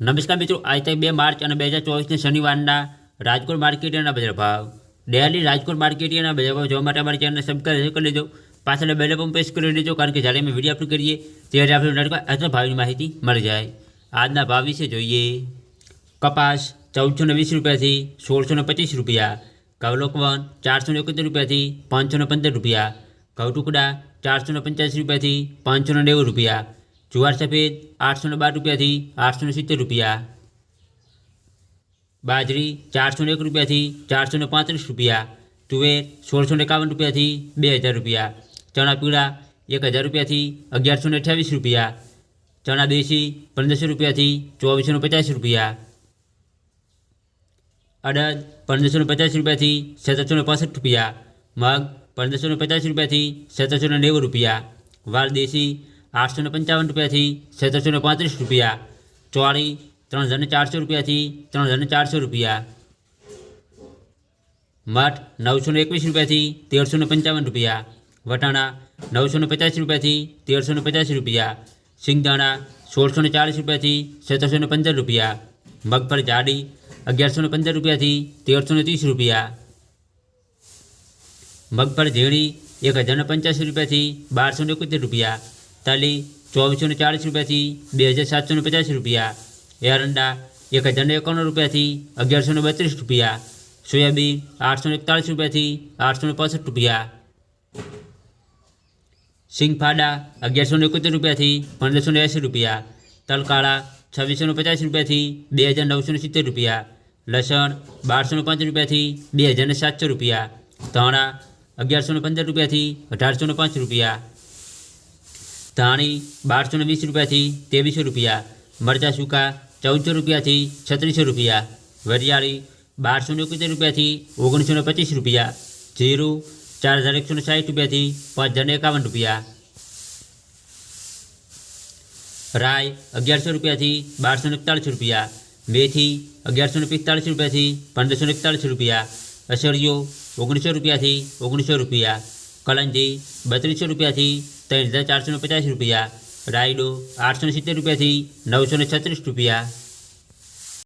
નમસ્કાર મિત્રો, આજ તારીખ 2 માર્ચ અને 2024 શનિવારના રાજકોટ માર્કેટના બજાર ભાવ. ડેલી રાજકોટ માર્કેટના બજાર ભાવ જોવા માટે અમારી ચેનલને સબસ્ક્રાઈબ કરી લેજો. પાછળ બેલ આઇકન પ્રેસ કરી દેજો, કારણ કે જ્યારે અમે વિડીયો અપલોડ કરીએ ત્યારે આપણે અચળ ભાવની માહિતી મળી જાય. આજના ભાવ વિશે જોઈએ. કપાસ 1420 રૂપિયાથી 1625 રૂપિયા, ઘઉં લોકવન 471 રૂપિયાથી 515 રૂપિયા, ઘઉં ટુકડા 485 રૂપિયાથી 590 રૂપિયા, જુવાર સફેદ 812 રૂપિયાથી 870 રૂપિયા, બાજરી 401 રૂપિયાથી 435 રૂપિયા, તુવેર 1651 રૂપિયાથી 2000 રૂપિયા, ચણા પીળા 1000 રૂપિયાથી 1128 રૂપિયા, ચણા દેશી 1500 રૂપિયાથી 2450 રૂપિયા, અડદ 1550 રૂપિયાથી 1765 રૂપિયા, મગ 1550 રૂપિયાથી 1790 રૂપિયા, વાલ દેશી 855 રૂપિયાથી 1735 રૂપિયા, ચોળી 3400 રૂપિયાથી 3400 રૂપિયા, મઠ 921 રૂપિયાથી 1355 રૂપિયા, વટાણા 950 રૂપિયાથી 1350 રૂપિયા, સિંગદાણા 1640 રૂપિયાથી 1715 રૂપિયા, મગફળી જાડી 1115 રૂપિયાથી 1330 રૂપિયા, મગફળી ઝીણી 1085 રૂપિયાથી 1271 રૂપિયા, તલી 2440 રૂપિયાથી 2750 રૂપિયા, એરંડા 1051 રૂપિયાથી 1132 રૂપિયા, સોયાબીન 841 રૂપિયાથી 865 રૂપિયા, સિંગફાડા 1171 રૂપિયાથી 1580 રૂપિયા, તલકાળા 2650 રૂપિયાથી 2970 રૂપિયા, લસણ 1205 રૂપિયાથી 2700 રૂપિયા, ધાણા 1115 રૂપિયાથી 1805 રૂપિયા, ધાણી 1220 રૂપિયાથી 2300 રૂપિયા, મરચાં સૂકા 1400 રૂપિયાથી 3600 રૂપિયા, વરિયાળી 1271 રૂપિયાથી 1925 રૂપિયા, જીરું 4160 રૂપિયાથી 5051 રૂપિયા, રાય 1100 રૂપિયાથી 1241 રૂપિયા, મેથી 1145 રૂપિયાથી 1541 રૂપિયા, અસરિયો 1900 રૂપિયાથી 1900 રૂપિયા, કલંજી 3200 રૂપિયાથી 3450 રૂપિયા, રાયડો 870 રૂપિયાથી 936 રૂપિયા.